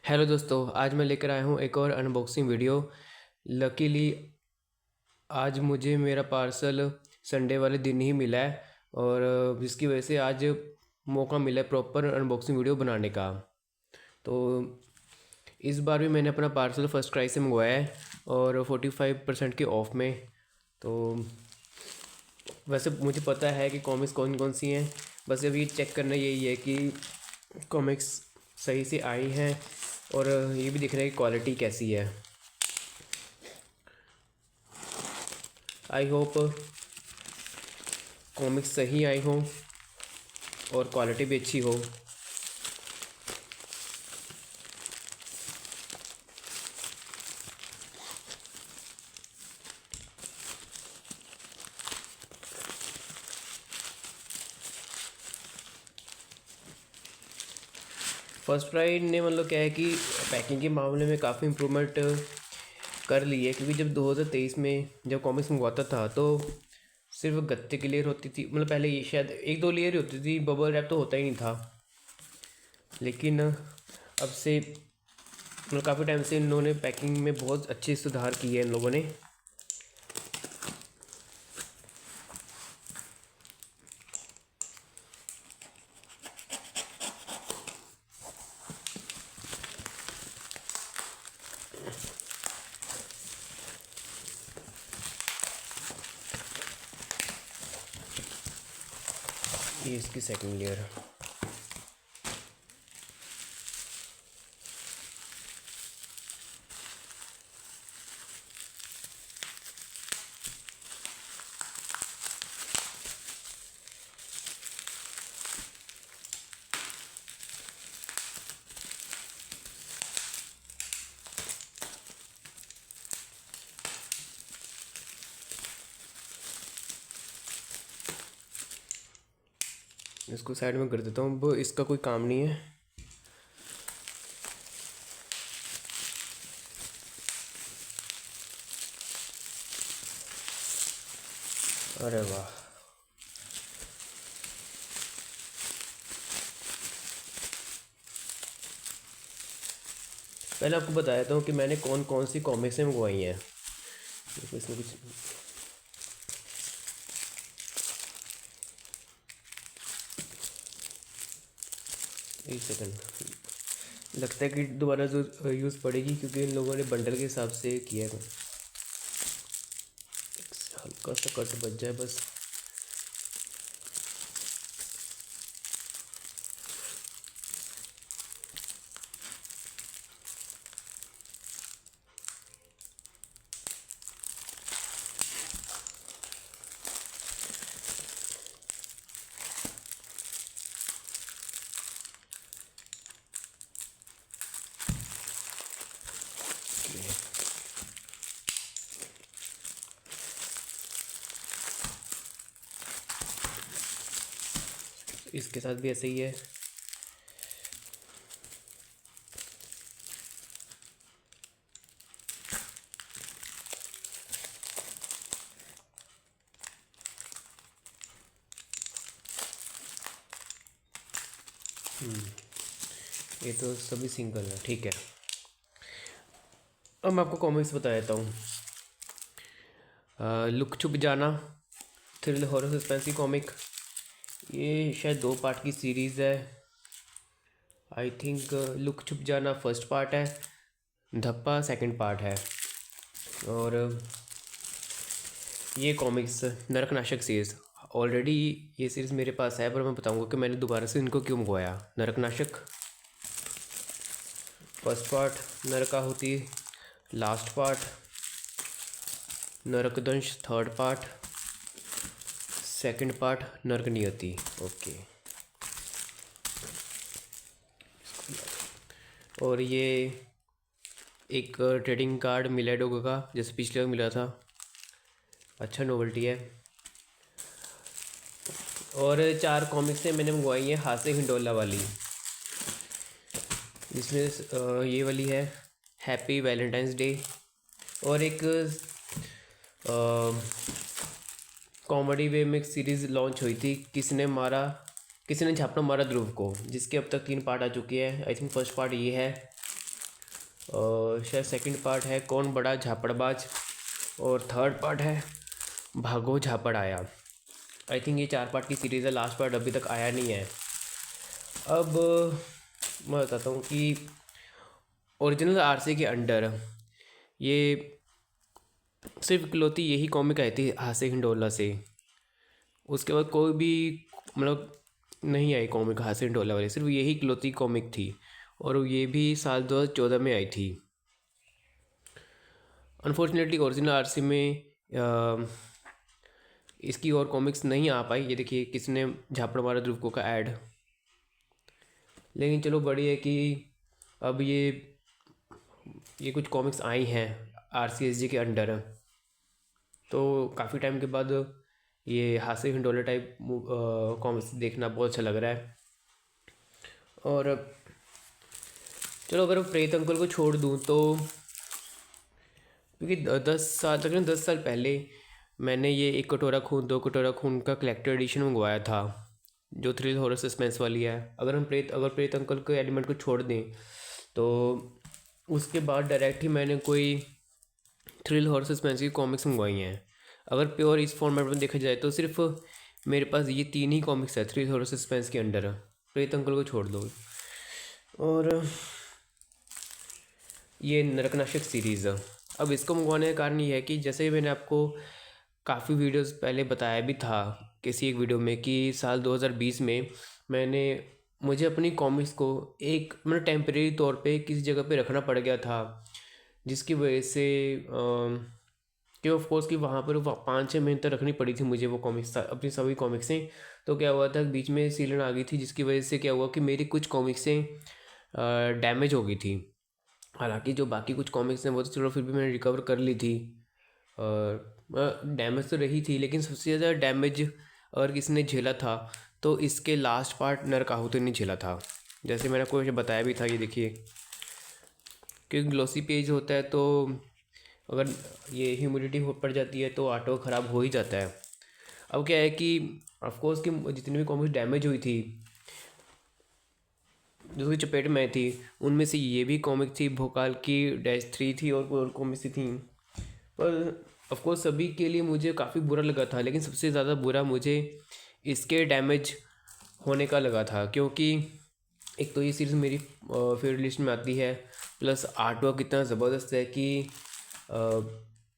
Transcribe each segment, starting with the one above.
Hello दोस्तों, आज मैं लेकर आया हूँ एक और अनबॉक्सिंग वीडियो। लकीली आज मुझे मेरा पार्सल संडे वाले दिन ही मिला है और जिसकी वजह से आज मौका मिला है प्रॉपर अनबॉक्सिंग वीडियो बनाने का। तो इस बार भी मैंने अपना पार्सल फर्स्ट क्राई से मंगवाया है और 45% के ऑफ में। तो वैसे मुझे पता है कि कॉमिक्स कौन कौन सी हैं, बस अभी चेक करना यही है कि कॉमिक्स सही से आई हैं और ये भी देखना है कि क्वालिटी कैसी है। आई होप कॉमिक्स सही आई हो और क्वालिटी भी अच्छी हो। फर्स्ट क्राई ने मतलब क्या है कि पैकिंग के मामले में काफ़ी इम्प्रूवमेंट कर ली है, क्योंकि जब 2023 में जब कॉमिक्स मंगवाता था तो सिर्फ गत्ते की लेयर होती थी। मतलब पहले ये शायद एक दो लेयर ही होती थी, बबल रैप तो होता ही नहीं था। लेकिन अब से मतलब काफ़ी टाइम से इन्होंने पैकिंग में बहुत अच्छे सुधार किए हैं इन लोगों ने। ये इसकी सेकंड लेयर। इसको साइड में कर देता हूँ, अब इसका कोई काम नहीं है। अरे वाह, पहले आपको बता देता हूँ कि मैंने कौन कौन सी कॉमिक्सें मंगवाई हैं। देखो इसमें कुछ एक सेकंड लगता है कि दोबारा जो यूज़ पड़ेगी, क्योंकि इन लोगों ने बंडल के हिसाब से किया है। हल्का सा कट बच जाए बस। इसके साथ भी ऐसे ही है। ये तो सभी सिंगल है, ठीक है। अब मैं आपको कॉमिक्स बता देता हूँ। लुक छुप जाना थ्रिल हॉरर सस्पेंस की कॉमिक, ये शायद 2 पार्ट की सीरीज़ है। आई थिंक लुक छुप जाना फर्स्ट पार्ट है, धप्पा सेकंड पार्ट है। और ये कॉमिक्स नरकनाशक सीरीज़, ऑलरेडी ये सीरीज़ मेरे पास है, पर मैं बताऊंगा कि मैंने दोबारा से इनको क्यों मंगवाया। Naraknashak first part, Narakahuti last part, Narakdansh third part, second part Narak Niyati. Okay. और ये एक ट्रेडिंग कार्ड मिला है डोगो का, जैसे पिछले बार मिला था। अच्छा नोवेल्टी है। और 4 कॉमिक्स हैं मैंने मंगवाई हैं हाथ से हिंडोला वाली, जिसमें ये वाली है हैप्पी वैलेंटाइंस डे, और एक कॉमेडी वे में एक सीरीज़ लॉन्च हुई थी, किसने झापड़ा मारा ध्रुव को, जिसके अब तक 3 पार्ट आ चुके हैं। आई थिंक फर्स्ट पार्ट ये है और शायद सेकंड पार्ट है कौन बड़ा झापड़बाज, और थर्ड पार्ट है भागो झापड़ आया। आई थिंक ये 4 पार्ट की सीरीज़ है, लास्ट पार्ट अभी तक आया नहीं है। अब मैं बताता हूँ कि ओरिजिनल आरसी के अंडर ये सिर्फ इकलौती यही कॉमिक आई थी हास्य हिंडोला से। उसके बाद कोई भी मतलब नहीं आई कॉमिक हास्य हिंडोला वाली, सिर्फ यही इकलौती कॉमिक थी, और ये भी साल 2014 में आई थी। अनफॉर्चुनेटली ओरिजिनल आरसी में इसकी और कॉमिक्स नहीं आ पाई। ये देखिए किसने झापड़ मारा ध्रुव को का ऐड। लेकिन चलो बड़ी है कि अब ये कुछ कॉमिक्स आई हैं आरसीएसजी के अंडर, तो काफ़ी टाइम के बाद ये हास्य हिंडोला टाइप कॉमिक्स देखना बहुत अच्छा लग रहा है। और चलो अगर प्रेत अंकल को छोड़ दूँ तो क्योंकि 10 साल तकरीबन 10 साल पहले मैंने ये एक कटोरा खून दो कटोरा खून का कलेक्टर एडिशन मंगवाया था, जो थ्रिल हॉरर सस्पेंस वाली है। अगर प्रेत अंकल के एलिमेंट को छोड़ दें तो उसके बाद डायरेक्ट ही मैंने कोई थ्रिल हॉरर सस्पेंस की कॉमिक्स मंगवाई हैं। अगर प्योर इस फॉर्मेट में देखा जाए तो सिर्फ मेरे पास ये 3 ही कॉमिक्स है थ्रिल हॉरर सस्पेंस के अंडर, प्रेत अंकल को छोड़ दो। और ये नरकनाशक सीरीज़, अब इसको मंगवाने का कारण ये है कि जैसे मैंने आपको काफ़ी वीडियोस पहले बताया भी था किसी एक वीडियो में कि साल 2020 में मुझे अपनी कॉमिक्स को एक मतलब टेम्परेरी तौर पे किसी जगह पे रखना पड़ गया था, जिसकी वजह से कि ऑफ कोर्स कि वहाँ पर 5-6 महीने तक रखनी पड़ी थी मुझे वो कॉमिक्स अपनी सभी कॉमिक्सें। तो क्या हुआ था बीच में सीलन आ गई थी, जिसकी वजह से क्या हुआ कि मेरी कुछ कॉमिक्सें डैमेज हो गई थी। हालांकि जो बाकी कुछ कॉमिक्स हैं वो तो चलो फिर भी मैंने रिकवर कर ली थी, और डैमेज तो रही थी, लेकिन सबसे ज़्यादा डैमेज अगर किसने झेला था तो इसके लास्ट पार्ट नरक आहुति ने झेला था। जैसे मैंने आपको बताया भी था, ये देखिए क्योंकि ग्लोसी पेज होता है तो अगर ये ह्यूमिडिटी पड़ जाती है तो आर्ट वर्क ख़राब हो ही जाता है। अब क्या है कि ऑफकोर्स कि जितनी भी कॉमिक्स डैमेज हुई थी जो उसकी चपेट में थी, उनमें से ये भी कॉमिक थी, भोकाल की -3 थी और कॉमिक्स थी। पर ऑफकोर्स सभी के लिए मुझे काफ़ी बुरा लगा था, लेकिन सबसे ज़्यादा बुरा मुझे इसके डैमेज होने का लगा था, क्योंकि एक तो ये सीरीज़ मेरी फेवरेट लिस्ट में आती है, प्लस आर्ट वर्क इतना ज़बरदस्त है कि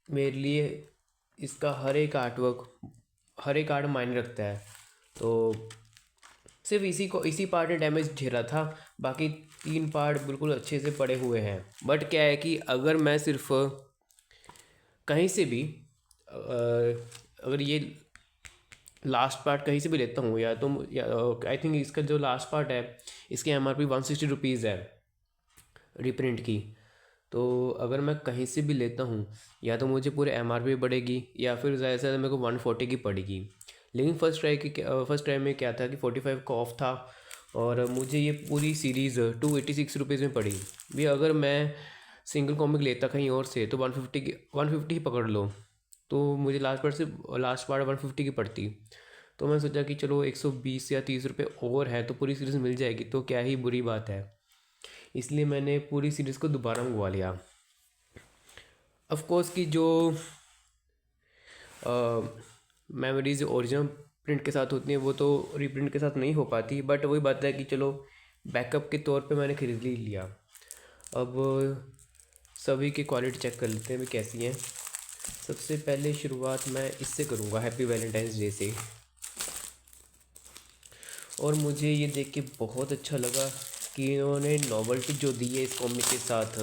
मेरे लिए इसका हर एक आर्ट मायने रखता है। तो सिर्फ इसी पार्ट ने डैमेज झेला था, बाकी 3 पार्ट बिल्कुल अच्छे से पड़े हुए हैं। बट क्या है कि अगर मैं सिर्फ कहीं से भी अगर ये लास्ट पार्ट कहीं से भी लेता हूँ या तो आई थिंक इसका जो लास्ट पार्ट है इसकी MRP 160 रुपीज़ है रीप्रिंट की। तो अगर मैं कहीं से भी लेता हूँ या तो मुझे पूरे MRP बढ़ेगी या फिर ज़्यादा से ज़्यादा मेरे को 140 की पड़ेगी। लेकिन फर्स्ट ट्राई में क्या था कि 45 का ऑफ था और मुझे ये पूरी सीरीज़ 286 रुपीज़ में पड़ी। भी अगर मैं सिंगल कॉमिक लेता कहीं और से तो 150 ही पकड़ लो, तो मुझे लास्ट पार्ट 150 की पड़ती। तो मैं सोचा कि चलो 120 या 30 रुपये और है तो पूरी सीरीज़ मिल जाएगी, तो क्या ही बुरी बात है। इसलिए मैंने पूरी सीरीज़ को दोबारा मंगवा लिया। ऑफ कोर्स की जो मेमोरीज ओरिजिनल प्रिंट के साथ होती हैं वो तो रीप्रिंट के साथ नहीं हो पाती, बट वही बात है कि चलो बैकअप के तौर पे मैंने खरीद लिया। अब सभी की क्वालिटी चेक कर लेते हैं भी कैसी हैं। सबसे पहले शुरुआत मैं इससे करूँगा, हैप्पी वैलेंटाइंस डे से। और मुझे ये देख के बहुत अच्छा लगा कि इन्होंने नॉवेल्टी जो दी है इस कॉमिक के साथ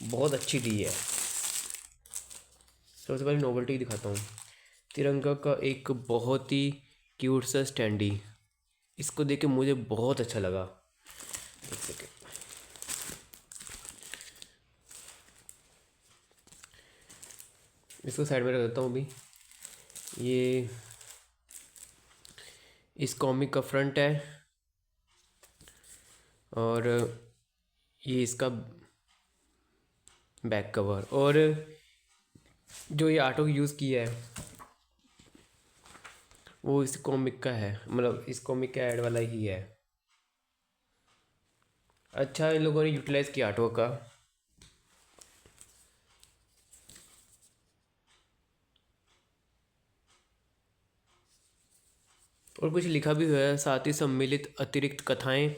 बहुत अच्छी दी है। सबसे पहले नॉवेल्टी दिखाता हूँ। तिरंगा का एक बहुत ही क्यूट सा स्टैंडी, इसको देख के मुझे बहुत अच्छा लगा। एक सेकेंड, इसको साइड में रख देता हूँ अभी। ये इस कॉमिक का फ्रंट है और ये इसका बैक कवर, और जो ये आर्ट वर्क यूज़ किया है वो इस कॉमिक का है, मतलब इस कॉमिक का ऐड वाला ही है। अच्छा इन लोगों ने यूटिलाइज़ किया आर्ट वर्क का। और कुछ लिखा भी हुआ है, साथ ही सम्मिलित अतिरिक्त कथाएं,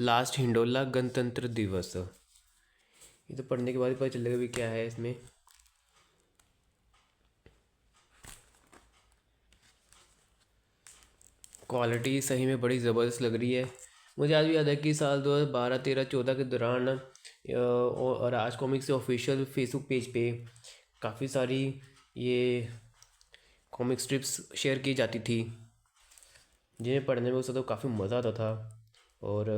लास्ट हिंडोला, गणतंत्र दिवस। ये तो पढ़ने के बाद ही पता चलेगा भी क्या है इसमें। क्वालिटी सही में बड़ी ज़बरदस्त लग रही है। मुझे आज भी याद है कि साल 2012, 13, 14 के दौरान और राज कॉमिक्स के ऑफिशियल फेसबुक पेज पे काफ़ी सारी ये कॉमिक स्ट्रिप्स शेयर की जाती थी, जिन्हें पढ़ने में उससे तो काफ़ी मज़ा आता था। और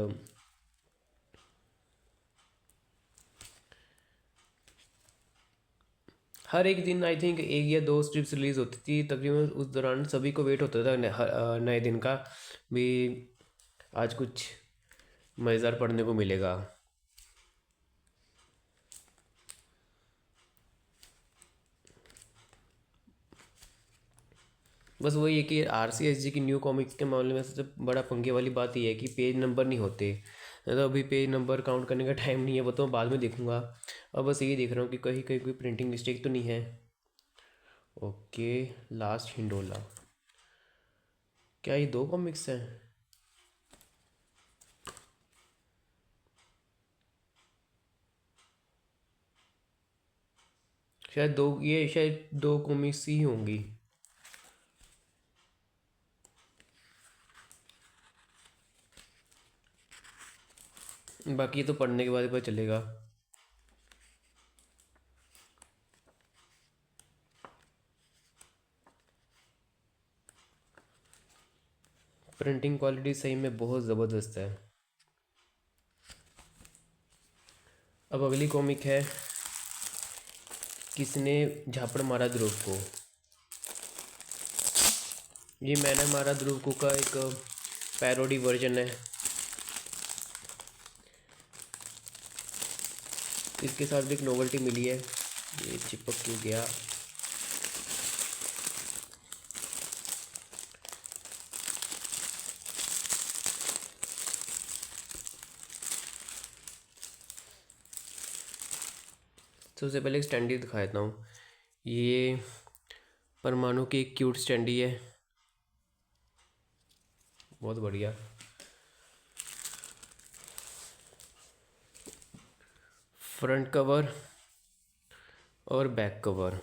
हर एक दिन आई थिंक एक या दो स्ट्रिप्स रिलीज़ होती थी तकरीबन। उस दौरान सभी को वेट होता था नए दिन का भी, आज कुछ मज़ेदार पढ़ने को मिलेगा। बस वही है कि RCSG की न्यू कॉमिक्स के मामले में सबसे बड़ा पंगे वाली बात ये है कि पेज नंबर नहीं होते। तो अभी पेज नंबर काउंट करने का टाइम नहीं है, वो तो मैं बाद में देखूंगा। अब बस यही देख रहा हूँ कि कहीं कहीं कोई प्रिंटिंग मिस्टेक तो नहीं है। Okay, last Hindola. क्या ये दो कॉमिक्स हैं? शायद दो, ये शायद दो कॉमिक्स ही होंगी। बाकी तो पढ़ने के बाद ही पता चलेगा। प्रिंटिंग क्वालिटी सही में बहुत ज़बरदस्त है। अब अगली कॉमिक है किसने झापड़ मारा ध्रुव को। ये मैंने मारा ध्रुव को का एक पैरोडी वर्जन है। इसके साथ भी एक नोवेल्टी मिली है। ये चिपक क्यों गया? सबसे पहले एक स्टैंडी दिखा देता हूँ। ये परमाणु की एक क्यूट स्टैंडी है, बहुत बढ़िया। फ्रंट कवर और बैक कवर।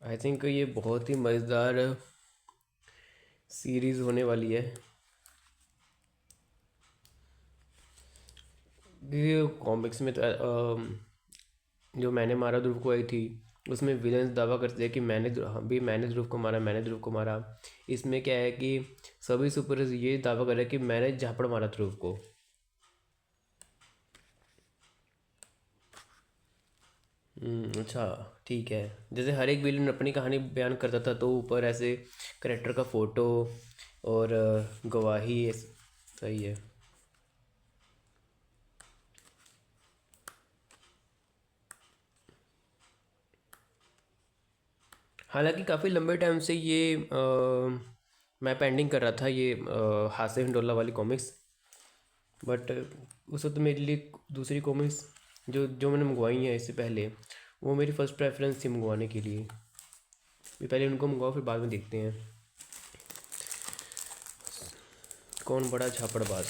आई थिंक ये बहुत ही मज़ेदार सीरीज़ होने वाली है। ये कॉमिक्स में तो जो मैंने मारा ध्रुव को आई थी, उसमें विलेंस दावा करते हैं कि मैंने ध्रुव को मारा, मैंने ध्रुव को मारा। इसमें क्या है कि सभी सुपर ये दावा कर रहे हैं कि मैंने झापड़ मारा ध्रुव को। अच्छा, ठीक है। जैसे हर एक विलन अपनी कहानी बयान करता था, तो ऊपर ऐसे करेक्टर का फोटो और गवाही सही है। हालांकि काफ़ी लंबे टाइम से ये मैं पेंडिंग कर रहा था ये हास्य हिंडोला वाली कॉमिक्स। बट उस वक्त मेरे लिए दूसरी कॉमिक्स जो जो मैंने मंगवाई हैं इससे पहले, वो मेरी फ़र्स्ट प्रेफरेंस थी मंगवाने के लिए। भी पहले उनको मंगवाओ, फिर बाद में देखते हैं कौन बड़ा झापड़बाज।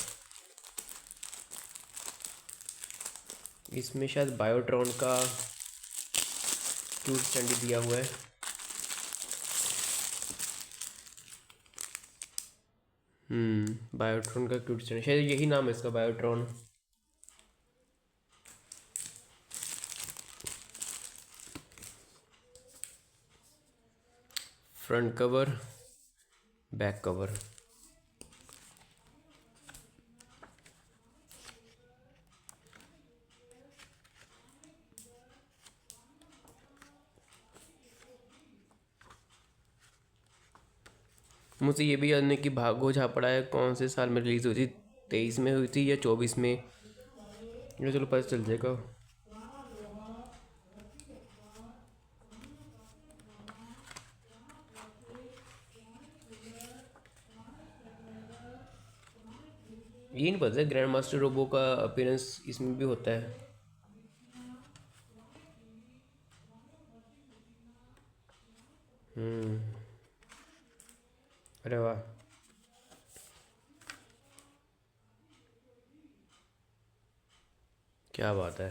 इसमें शायद बायोट्रॉन का क्यूट स्टैंडी दिया हुआ है। बायोट्रॉन का क्यूट स्टैंडी, शायद यही नाम है इसका, Biotron. Front cover, back cover. मुझे ये भी याद नहीं कि भागो झापड़ा है कौन से साल में रिलीज़ हुई थी, 23 में हुई थी या 24 में, ये चलो पता चल जाएगा। ये नहीं पता ग्रैंड मास्टर रोबो का अपीयरेंस इसमें भी होता है। अरे वाह। क्या बात है।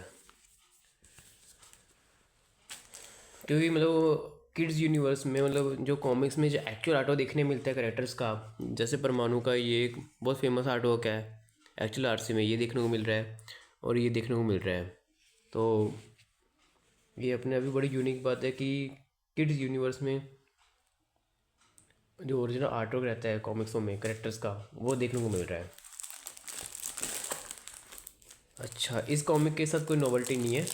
क्योंकि मतलब किड्स यूनिवर्स में मतलब जो कॉमिक्स में जो एक्चुअल आर्ट वर्क देखने मिलता है करेक्टर्स का, जैसे परमाणु का ये एक बहुत फेमस आर्ट वर्क है, एक्चुअल आर्ट्स में ये देखने को मिल रहा है और ये देखने को मिल रहा है। तो ये अपने अभी बड़ी यूनिक बात है कि किड्स यूनिवर्स में जो ओरिजिनल आर्ट वर्क रहता है कॉमिक्सों में करेक्टर्स का, वो देखने को मिल रहा है। अच्छा, इस कॉमिक के साथ कोई नॉवेल्टी नहीं है?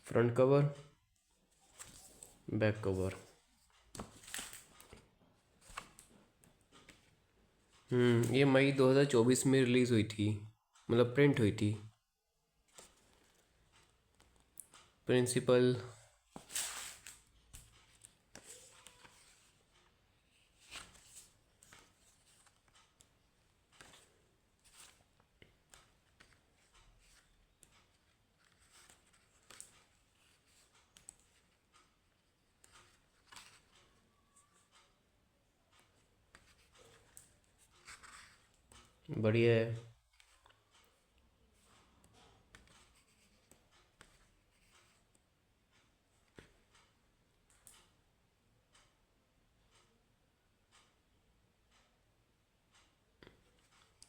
Front cover, back cover. ये मई 2024 में रिलीज़ हुई थी, मतलब प्रिंट हुई थी। प्रिंसिपल, बढ़िया है।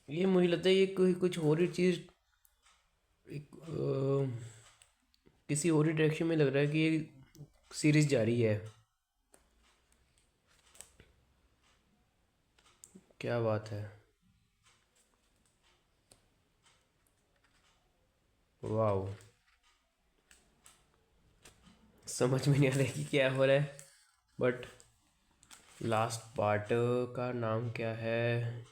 ये मुझे लगता है ये कोई कुछ और ही चीज़, एक किसी और ही डायरेक्शन में लग रहा है कि ये सीरीज जारी है। क्या बात है। वाह, समझ में नहीं आ रहा है कि क्या हो रहा है, बट लास्ट पार्ट का नाम क्या है?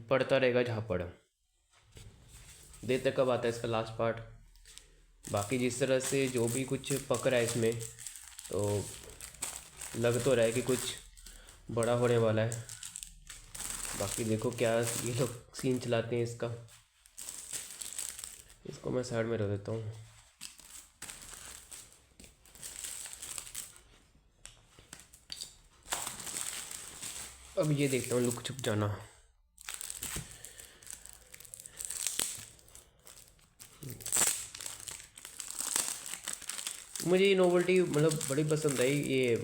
पढ़ता रहेगा झापड़। देर तक कब आता है इसका लास्ट पार्ट? बाकी जिस तरह से जो भी कुछ पक रहा है इसमें, तो लग तो रहा है कि कुछ बड़ा होने वाला है। बाकी देखो क्या ये लोग सीन चलाते हैं इसका। इसको मैं साइड में रख देता हूँ। अब ये देखता हूँ लुक छुप जाना। मुझे ये नोवेल्टी मतलब बड़ी पसंद आई ये,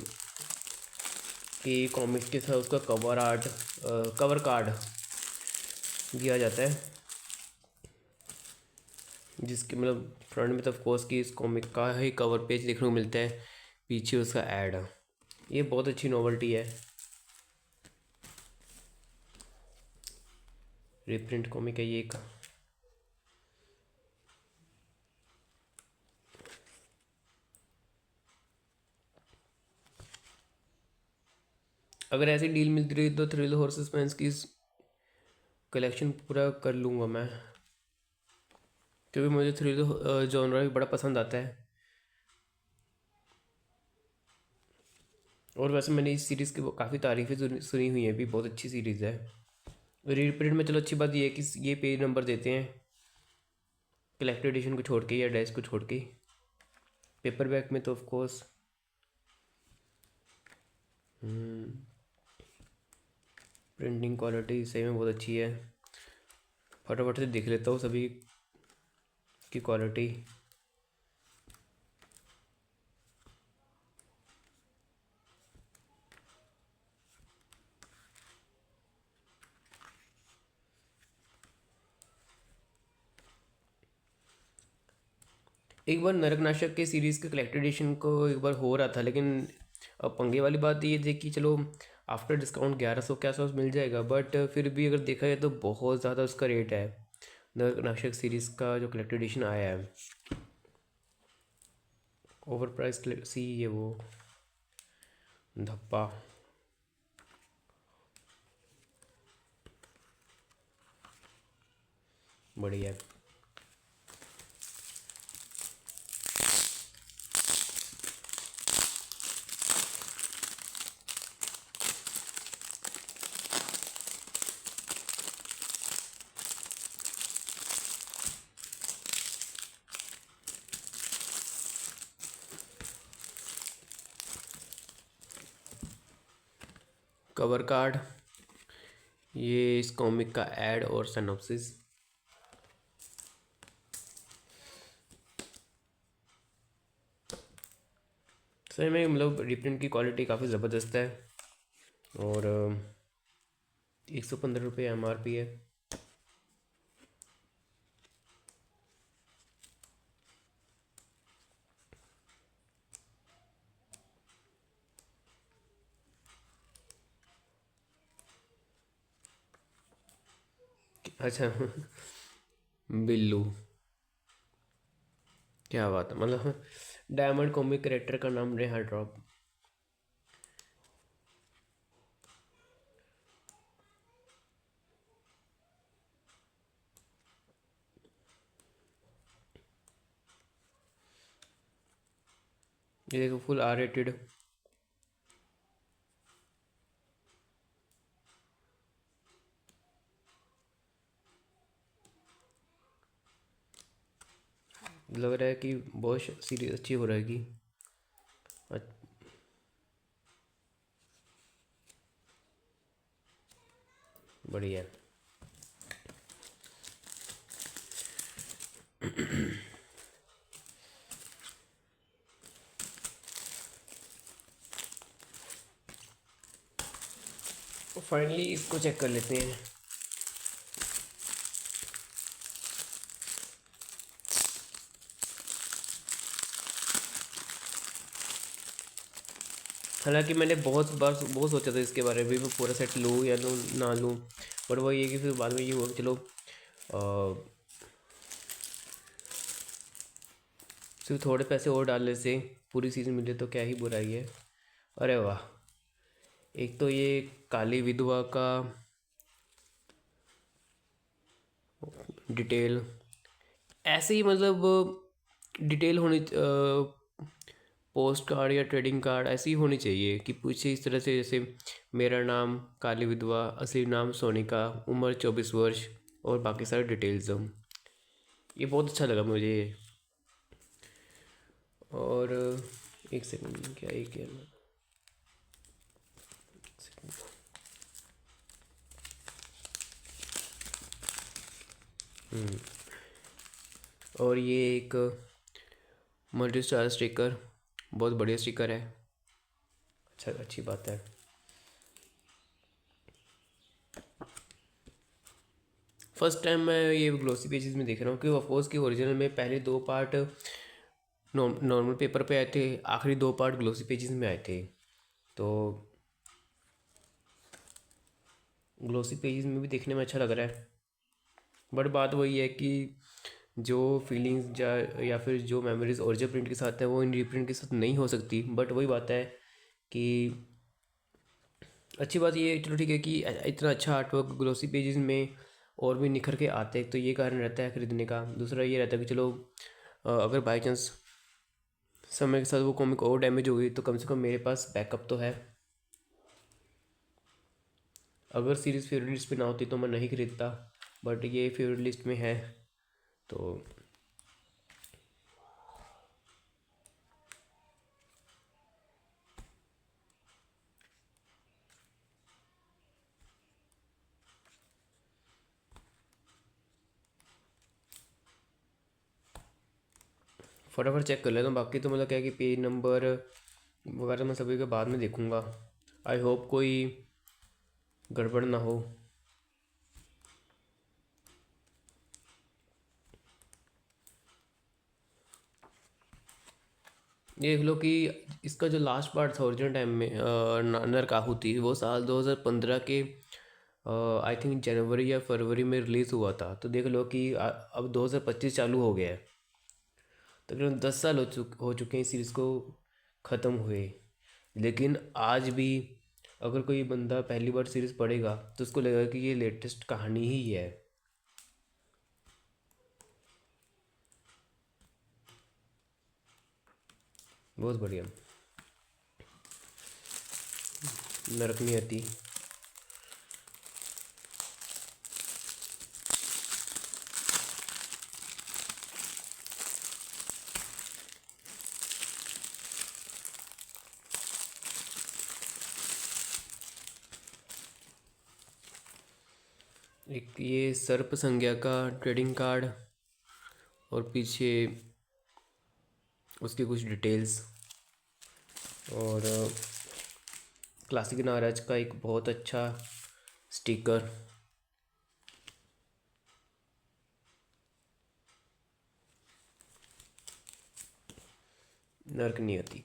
कि कॉमिक्स के साथ उसका कवर आर्ट, कवर कार्ड दिया जाता है, जिसके मतलब फ्रंट में तो ऑफ कोर्स कि इस कॉमिक का ही कवर पेज देखने को मिलता है, पीछे उसका ऐड। ये बहुत अच्छी नोवेल्टी है। रिप्रिंट कॉमिक है ये एक। अगर ऐसी डील मिलती रही तो थ्रिल और सस्पेंस की कलेक्शन पूरा कर लूँगा मैं, क्योंकि मुझे थ्रिल जॉनरा भी बड़ा पसंद आता है। और वैसे मैंने इस सीरीज़ की काफ़ी तारीफ़ें सुनी हुई हैं भी, बहुत अच्छी सीरीज़ है। रीप्रिंट में चलो अच्छी बात ये है कि ये पेज नंबर देते हैं कलेक्टेड एडिशन को छोड़ के या डैश को छोड़ के। पेपर बैक में तो ऑफ कोर्स प्रिंटिंग क्वालिटी सही में बहुत अच्छी है। फटाफट से देख लेता हूँ सभी की क्वालिटी। एक बार नरकनाशक के सीरीज़ के कलेक्टेड एडिशन को एक बार हो रहा था, लेकिन अब पंगे वाली बात ये थी कि चलो आफ्टर डिस्काउंट 1100 के आसपास मिल जाएगा, बट फिर भी अगर देखा जाए तो बहुत ज़्यादा उसका रेट है। नरकनाशक सीरीज़ का जो कलेक्टेड एडिशन आया है, ओवर प्राइस सी ये वो धप्पा। बढ़िया। कवर कार्ड, ये इस कॉमिक का एड और सिनॉप्सिस। सही में मतलब रिप्रिंट की क्वालिटी काफ़ी ज़बरदस्त है, और 115 रुपये MRP है। अच्छा बिल्लू, क्या बात है, मतलब डायमंड कॉमिक करेक्टर का नाम रेहा ड्रॉप। ये देखो फुल R-rated। लग रहा है कि बहुत सीरीज अच्छी हो रहेगी। बढ़िया। फाइनली इसको चेक कर लेते हैं। हालांकि मैंने बहुत बार बहुत सोचा था इसके बारे में भी, मैं पूरा सेट लूँ या लूँ ना लूँ, बट वो ये कि फिर बाद में ये हुआ कि चलो सिर्फ थोड़े पैसे और डालने से पूरी चीज़ मिले तो क्या ही बुराई है। अरे वाह, एक तो ये काली विधवा का डिटेल, ऐसे ही मतलब डिटेल होनी, पोस्ट कार्ड या ट्रेडिंग कार्ड ऐसी ही होनी चाहिए कि पूछे इस तरह से, जैसे मेरा नाम काली विधवा, असली नाम सोनिका, उम्र 24 वर्ष, और बाकी सारे डिटेल्स हम। ये बहुत अच्छा लगा मुझे ये। और एक सेकंड, क्या ये क्या और ये एक मल्टी स्टार स्टिकर, बहुत बढ़िया स्टिकर है। अच्छा, अच्छी बात है। फर्स्ट टाइम मैं ये ग्लोसी पेजेस में देख रहा हूँ कि ऑफकोर्स की ओरिजिनल में पहले 2 पार्ट नॉर्मल पेपर पे आए थे, आखिरी 2 पार्ट ग्लोसी पेजेस में आए थे। तो ग्लोसी पेजेस में भी देखने में अच्छा लग रहा है, बट बात वही है कि जो फीलिंग्स या फिर जो मेमोरीज ओरिजिनल प्रिंट के साथ हैं वो इन रीप्रिंट के साथ नहीं हो सकती। बट वही बात है कि अच्छी बात ये, चलो ठीक है कि इतना अच्छा आर्टवर्क ग्लोसी पेजेस में और भी निखर के आते हैं, तो ये कारण रहता है ख़रीदने का। दूसरा ये रहता है कि चलो अगर बाई चांस समय के साथ वो कॉमिक और डैमेज हो गई तो कम से कम मेरे पास बैकअप तो है। अगर सीरीज़ फेवरेट लिस्ट पे ना होती तो मैं नहीं खरीदता, बट ये फेवरेट लिस्ट में है तो। फटाफट चेक कर लेता हूँ, बाकी तो मतलब क्या है कि पेज नंबर वगैरह मैं सभी के बाद में देखूँगा। आई होप कोई गड़बड़ ना हो। ये देख लो कि इसका जो लास्ट पार्ट था ओरिजिनल टाइम में नरकाहुति, वो साल 2015 के आई थिंक जनवरी या फरवरी में रिलीज़ हुआ था। तो देख लो कि अब 2025 चालू हो गया है। तकरीबन 10 साल हो चुके हैं इस सीरीज़ को ख़त्म हुए। लेकिन आज भी अगर कोई बंदा पहली बार सीरीज़ पढ़ेगा तो उसको लगेगा कि ये लेटेस्ट कहानी ही है। बहुत बढ़िया। नरक नियति। एक ये सर्प संज्ञा का ट्रेडिंग कार्ड और पीछे उसकी कुछ डिटेल्स, और क्लासिक नाराज का एक बहुत अच्छा स्टिकर। नरक नियति।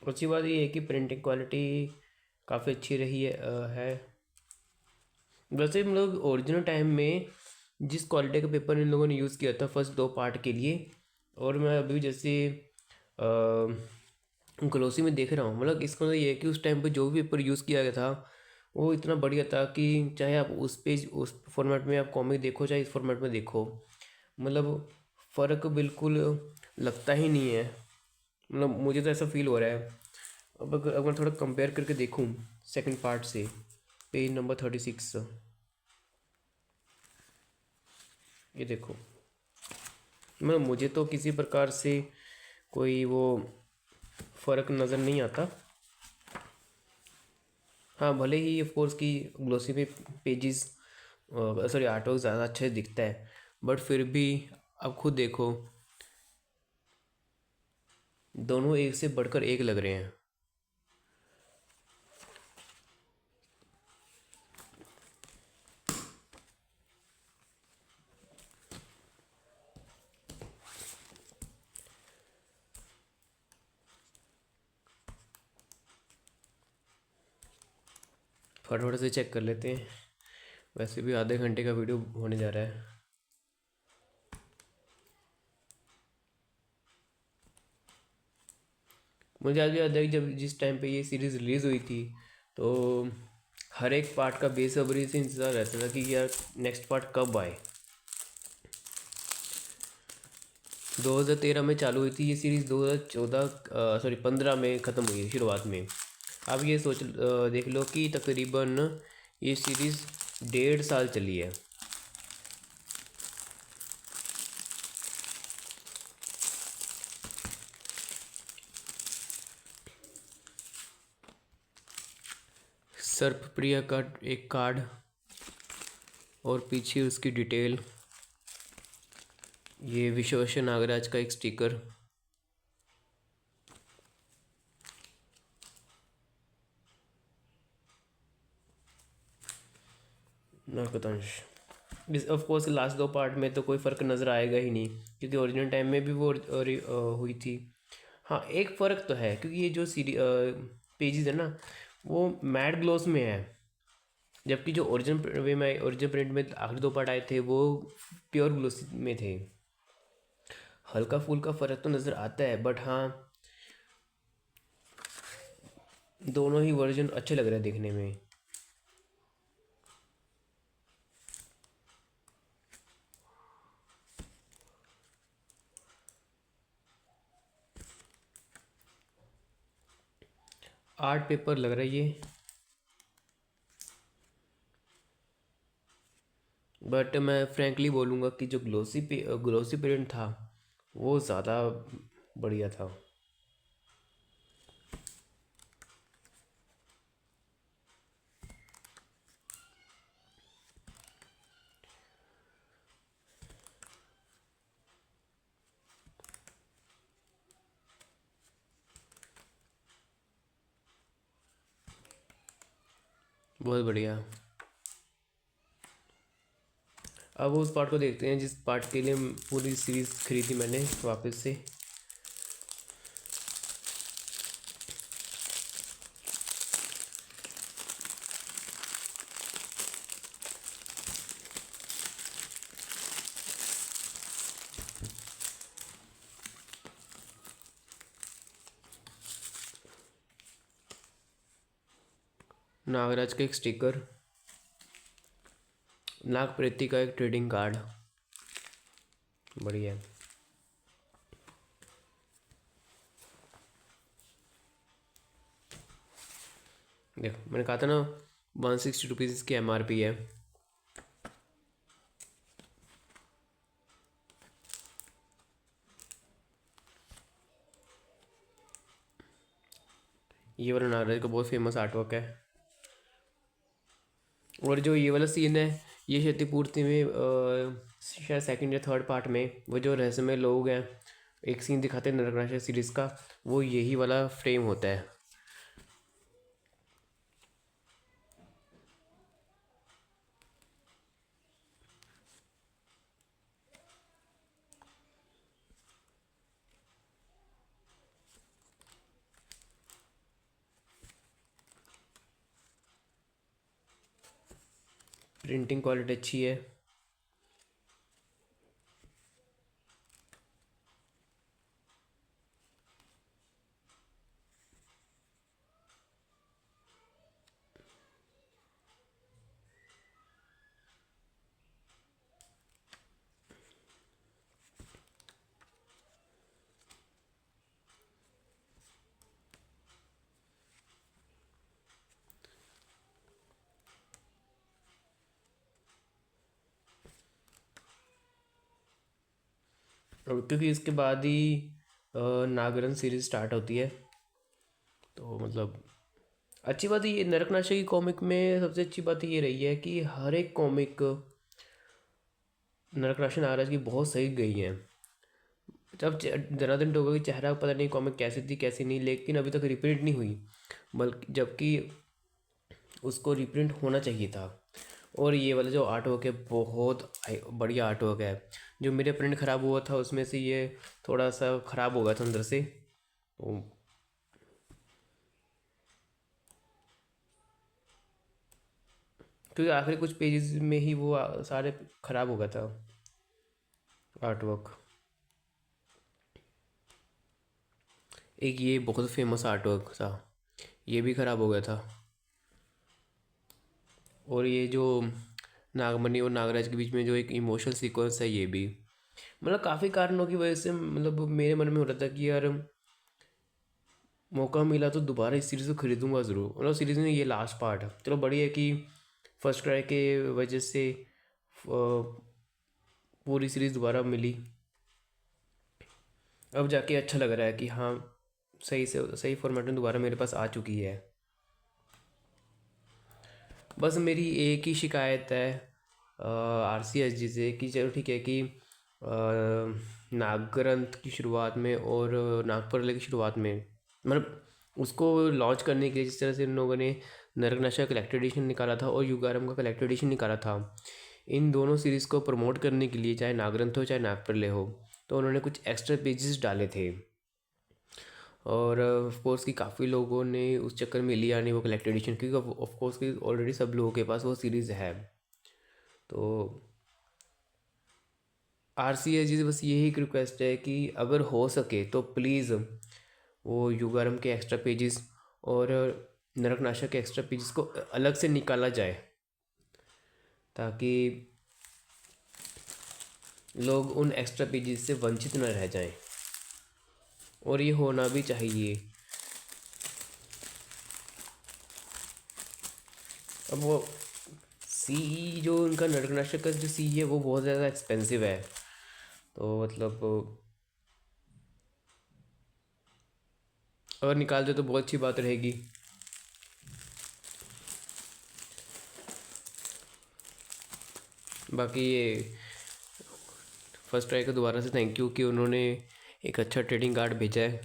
अच्छी बात ये है कि प्रिंटिंग क्वालिटी काफ़ी अच्छी रही है। वैसे हम लोग ओरिजिनल टाइम में जिस क्वालिटी का पेपर इन लोगों ने यूज़ किया था फर्स्ट 2 पार्ट के लिए, और मैं अभी जैसे ग्लोसी में देख रहा हूँ, मतलब इसका मतलब ये है कि उस टाइम पे जो भी पेपर यूज़ किया गया था वो इतना बढ़िया था कि चाहे आप उस पेज उस फॉर्मेट में आप कॉमिक देखो चाहे इस फॉर्मेट में देखो, मतलब फ़र्क बिल्कुल लगता ही नहीं है। मतलब मुझे तो ऐसा फील हो रहा है। अब अगर थोड़ा कंपेयर करके देखूँ सेकंड पार्ट से, पेज नंबर 36, ये देखो, मतलब मुझे तो किसी प्रकार से कोई वो फ़र्क नज़र नहीं आता। हाँ, भले ही ऑफ कोर्स की ग्लोसी पे पेजेस सॉरी आर्टवर्क ज़्यादा अच्छे दिखता है, बट फिर भी अब खुद देखो, दोनों एक से बढ़कर एक लग रहे हैं। फटाफट से चेक कर लेते हैं, वैसे भी आधे घंटे का वीडियो होने जा रहा है। मुझे आज भी याद है कि जब जिस टाइम पे ये सीरीज़ रिलीज़ हुई थी तो हर एक पार्ट का बेसब्री से इंतज़ार रहता था कि यार नेक्स्ट पार्ट कब आए। 2013 में चालू हुई थी ये सीरीज़, 2014 सॉरी 15 में ख़त्म हुई शुरुआत में। अब ये देख लो कि तकरीबन ये सीरीज़ 1.5 साल चली है। सर्पप्रिया का एक कार्ड और पीछे उसकी डिटेल, ये विश्वेश्वर नागराज का एक स्टिकर। नरकतंश। इस ऑफ कोर्स लास्ट 2 पार्ट में तो कोई फ़र्क नज़र आएगा ही नहीं, क्योंकि ओरिजिनल टाइम में भी वो हुई थी। हाँ, एक फ़र्क तो है क्योंकि ये जो पेजेस है ना वो मैट ग्लोस में है, जबकि जो ओरिजिनल वे में ओरिजिनल प्रिंट में आखिरी 2 पार्ट आए थे वो प्योर ग्लोस में थे। हल्का फुल्का फ़र्क तो नज़र आता है, बट हाँ दोनों ही वर्जन अच्छे लग रहे हैं देखने में। आर्ट पेपर लग रहा है ये। बट मैं फ्रैंकली बोलूँगा कि जो ग्लोसी प्रिंट था वो ज़्यादा बढ़िया था। बहुत बढ़िया। अब उस पार्ट को देखते हैं जिस पार्ट के लिए पूरी सीरीज़ खरीदी मैंने वापस से। नागराज का एक स्टिकर, नाग प्रीति का एक ट्रेडिंग कार्ड, बढ़िया। देखो मैंने कहा था ना 160 रुपीज़ इसकी MRP है। ये वाला नागराज का बहुत फेमस आर्टवर्क है। और जो ये वाला सीन है ये क्षतिपूर्ति में शायद सेकंड या थर्ड पार्ट में वो जो रहस्यमय लोग हैं एक सीन दिखाते हैं नरकनाशक सीरीज़ का, वो यही वाला फ्रेम होता है। प्रिंटिंग क्वालिटी अच्छी है। और क्योंकि इसके बाद ही नागरन सीरीज स्टार्ट होती है, तो मतलब अच्छी बात ये नरकनाशक की कॉमिक में सबसे अच्छी बात ये रही है कि हर एक कॉमिक नरकनाशक नागराज की बहुत सही गई हैं। जब जनार्दन टोगा की चेहरा पता नहीं कॉमिक कैसी थी कैसी नहीं, लेकिन अभी तक रिप्रिंट नहीं हुई, बल्कि जबकि उसको रिप्रिंट होना चाहिए था। और ये वाला जो आर्ट वर्क है बहुत बढ़िया आर्ट वर्क है। जो मेरे प्रिंट ख़राब हुआ था उसमें से ये थोड़ा सा ख़राब हो गया था अंदर से, तो क्योंकि आखिरी कुछ पेजेस में ही वो सारे ख़राब हो गया था आर्ट वर्क। एक ये बहुत फेमस आर्ट वर्क था, ये भी ख़राब हो गया था। और ये जो नागमणि और नागराज के बीच में जो एक इमोशनल सीक्वेंस है ये भी, मतलब काफ़ी कारणों की वजह से मतलब मेरे मन में हो रहा था कि यार मौका मिला तो दोबारा इस सीरीज़ को खरीदूंगा ज़रूर। मतलब सीरीज़ में ये लास्ट पार्ट है, चलो बढ़िया है कि फर्स्ट क्राई के वजह से पूरी सीरीज़ दोबारा मिली। अब जाके अच्छा लग रहा है कि हाँ सही से सही फॉर्मेट में दोबारा मेरे पास आ चुकी है। बस मेरी एक ही शिकायत है RCSG से कि चलो ठीक है कि नागग्रंथ की शुरुआत में और नागपरले की शुरुआत में, मतलब उसको लॉन्च करने के लिए जिस तरह से इन लोगों ने नरकनाशा कलेक्टर एडिशन निकाला था और युगारम का कलेक्टर एडिशन निकाला था, इन दोनों सीरीज़ को प्रमोट करने के लिए चाहे नागग्रंथ हो चाहे नागपरले हो, तो उन्होंने कुछ एक्स्ट्रा पेजेस डाले थे। और ऑफ कोर्स कि काफ़ी लोगों ने उस चक्कर में लिया नहीं वो कलेक्ट एडिशन, क्योंकि ऑफ कोर्स कि ऑलरेडी सब लोगों के पास वो सीरीज़ है। तो RCSG से बस यही एक रिक्वेस्ट है कि अगर हो सके तो प्लीज़ वो युगारम के एक्स्ट्रा पेजेस और नरकनाशा के एक्स्ट्रा पेजेस को अलग से निकाला जाए, ताकि लोग उन एक्स्ट्रा पेजेस से वंचित न रह जाएं। और ये होना भी चाहिए। अब वो सी जो उनका नरकनाशक का जो सी है वो बहुत ज़्यादा एक्सपेंसिव है। तो मतलब अगर निकाल दे तो बहुत अच्छी बात रहेगी। बाकी ये फर्स्ट ट्राई को दोबारा से थैंक यू कि उन्होंने एक अच्छा ट्रेडिंग कार्ड भेजा है।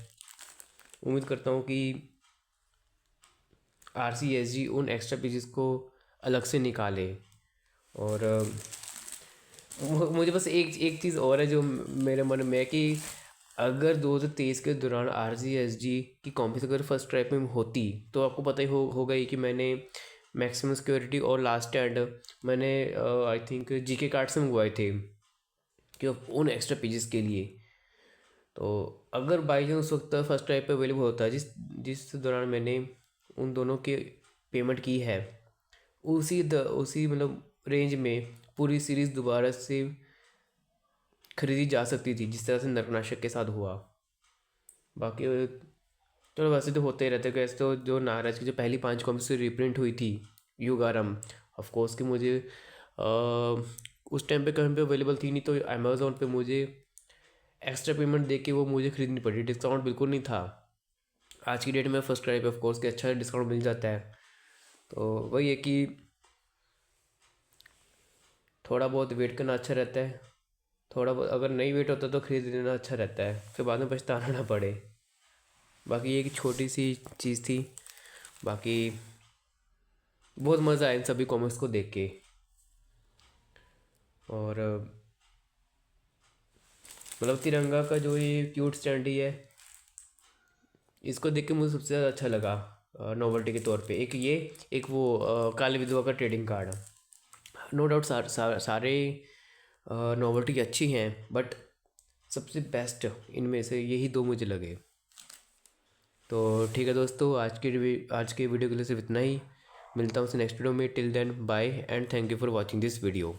उम्मीद करता हूँ कि RCSG उन एक्स्ट्रा पेजेस को अलग से निकाले। और मुझे बस एक एक चीज़ और है जो मेरे मन में है कि अगर 2023 के दौरान RCSG की कॉम्पिस अगर फर्स्ट ट्राई में होती तो आपको पता ही होगा ही कि मैंने मैक्सिमम सिक्योरिटी और लास्ट स्टैंड मैंने आई थिंक GK कार्ड से मंगवाए थे कि उन एक्स्ट्रा पेजेस के लिए। तो अगर बाई चांस उस वक्त फर्स्ट ट्राई पे अवेलेबल होता है जिस जिस दौरान मैंने उन दोनों के पेमेंट की है, उसी मतलब रेंज में पूरी सीरीज़ दोबारा से खरीदी जा सकती थी जिस तरह से नरकनाशक के साथ हुआ। बाकी चलो वैसे तो होते ही रहते कैसे। तो जो नाराज की जो पहली 5 कॉमिक्स से रिप्रिंट हुई थी युगारम, ऑफ कोर्स कि मुझे उस टाइम पे कहीं पे अवेलेबल थी नहीं, तो अमेज़ोन पे मुझे एक्स्ट्रा पेमेंट दे के वो मुझे ख़रीदनी पड़ी। डिस्काउंट बिल्कुल नहीं था। आज की डेट में फर्स्ट क्राई पे ऑफ कोर्स कि अच्छा डिस्काउंट मिल जाता है। तो वही है कि थोड़ा बहुत वेट करना अच्छा रहता है। थोड़ा बहुत अगर नहीं वेट होता तो ख़रीद लेना अच्छा रहता है, फिर बाद में पछताना ना पड़े। बाकी ये एक छोटी सी चीज़ थी। बाकी बहुत मज़ा आया इन सभी कॉमिक्स को देख के। और मतलब तिरंगा का जो ये क्यूट स्टैंडी है इसको देख के मुझे सबसे ज़्यादा अच्छा लगा नोवेल्टी के तौर पे। एक ये एक वो काली विधवा का ट्रेडिंग कार्ड। नो डाउट सारे नोवेल्टी अच्छी हैं बट सबसे बेस्ट इनमें से यही दो मुझे लगे। तो ठीक है दोस्तों, आज के वीडियो के लिए सिर्फ इतना ही। मिलता हूँ नेक्स्ट वीडियो में। Till then bye and thank you for watching this video.